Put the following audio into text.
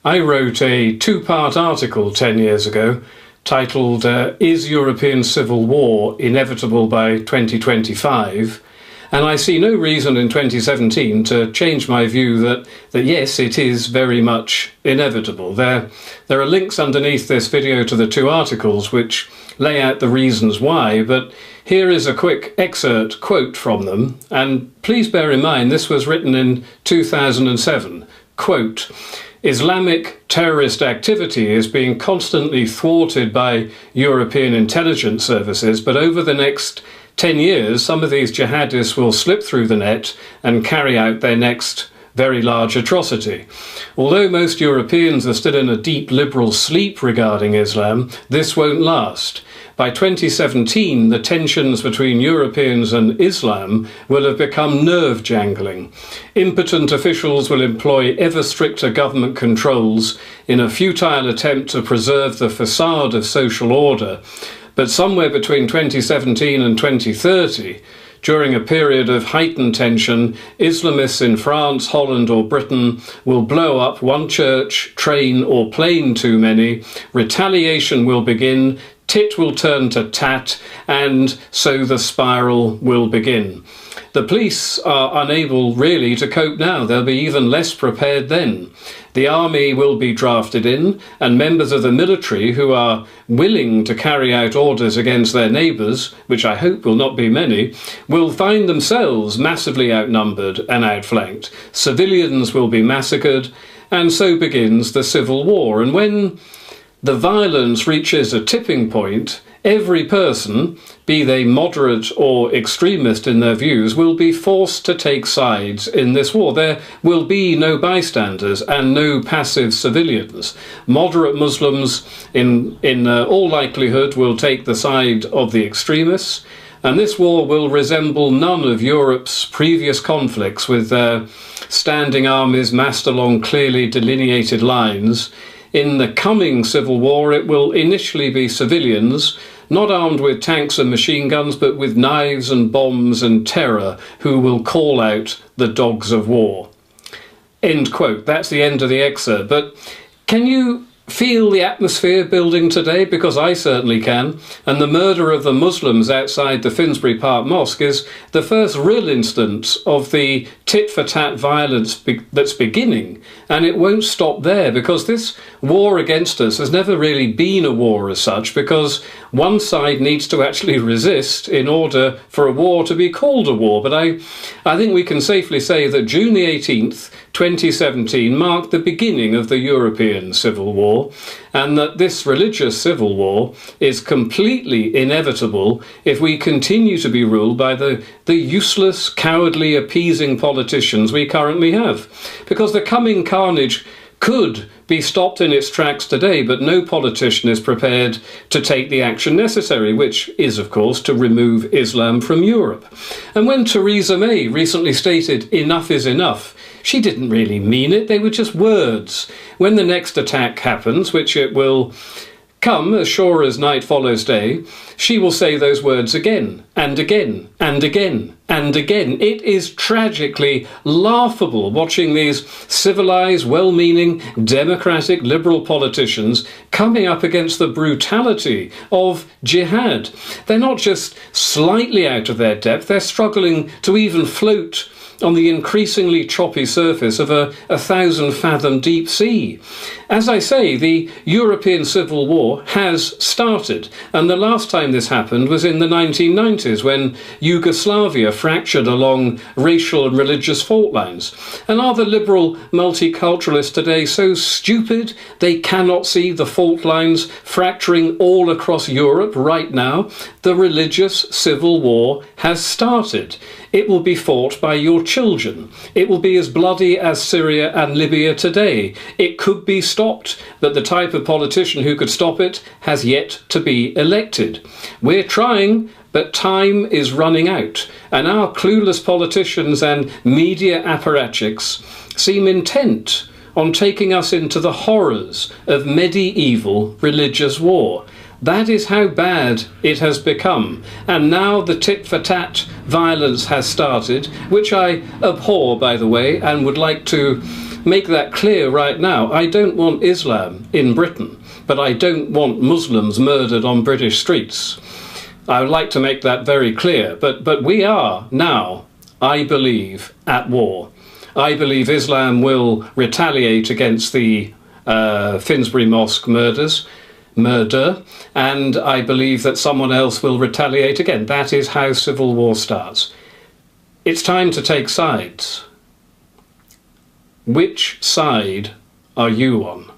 I wrote a two-part article 10 years ago titled Is European Civil War Inevitable by 2025? And I see no reason in 2017 to change my view that yes, it is very much inevitable. There are links underneath this video to the two articles which lay out the reasons why, but here is a quick excerpt quote from them, and please bear in mind this was written in 2007. Quote, Islamic terrorist activity is being constantly thwarted by European intelligence services, but over the next 10 years, some of these jihadists will slip through the net and carry out their next very large atrocity. Although most Europeans are still in a deep liberal sleep regarding Islam, this won't last. By 2017, the tensions between Europeans and Islam will have become nerve-jangling. Impotent officials will employ ever stricter government controls in a futile attempt to preserve the facade of social order. But somewhere between 2017 and 2030, during a period of heightened tension, Islamists in France, Holland or Britain will blow up one church, train or plane too many, retaliation will begin, tit will turn to tat, and so the spiral will begin. The police are unable really to cope now. They'll be even less prepared then. The army will be drafted in, and members of the military who are willing to carry out orders against their neighbours, which I hope will not be many, will find themselves massively outnumbered and outflanked. Civilians will be massacred, and so begins the civil war. And when the violence reaches a tipping point, every person, be they moderate or extremist in their views, will be forced to take sides in this war. There will be no bystanders and no passive civilians. Moderate Muslims, in all likelihood, will take the side of the extremists, and this war will resemble none of Europe's previous conflicts with their standing armies massed along clearly delineated lines. In the coming civil war, it will initially be civilians, not armed with tanks and machine guns, but with knives and bombs and terror, who will call out the dogs of war. End quote. That's the end of the excerpt. But can you feel the atmosphere building today? Because I certainly can. And the murder of the Muslims outside the Finsbury Park Mosque is the first real instance of the tit-for-tat violence that's beginning. And it won't stop there, because this war against us has never really been a war as such, because one side needs to actually resist in order for a war to be called a war. But I think we can safely say that June the 18th, 2017 marked the beginning of the European Civil War, and that this religious civil war is completely inevitable if we continue to be ruled by the useless, cowardly, appeasing politicians we currently have. Because the coming carnage could be stopped in its tracks today, but no politician is prepared to take the action necessary, which is, of course, to remove Islam from Europe. And when Theresa May recently stated enough is enough, she didn't really mean it. They were just words. When the next attack happens, which it will come as sure as night follows day, she will say those words again and again and again and again. It is tragically laughable watching these civilised, well-meaning, democratic, liberal politicians coming up against the brutality of jihad. They're not just slightly out of their depth, they're struggling to even float on the increasingly choppy surface of a 1,000-fathom deep sea. As I say, the European Civil War has started, and the last time this happened was in the 1990s, when Yugoslavia fractured along racial and religious fault lines. And are the liberal multiculturalists today so stupid they cannot see the fault lines fracturing all across Europe right now? The religious civil war has started. It will be fought by your children. It will be as bloody as Syria and Libya today. It could be stopped, but the type of politician who could stop it has yet to be elected. We're trying, but time is running out, and our clueless politicians and media apparatchiks seem intent on taking us into the horrors of medieval religious war. That is how bad it has become. And now the tit-for-tat violence has started, which I abhor, by the way, and would like to make that clear right now. I don't want Islam in Britain, but I don't want Muslims murdered on British streets. I would like to make that very clear. But we are now, I believe, at war. I believe Islam will retaliate against the Finsbury Mosque murder, and I believe that someone else will retaliate again. That is how civil war starts. It's time to take sides. Which side are you on?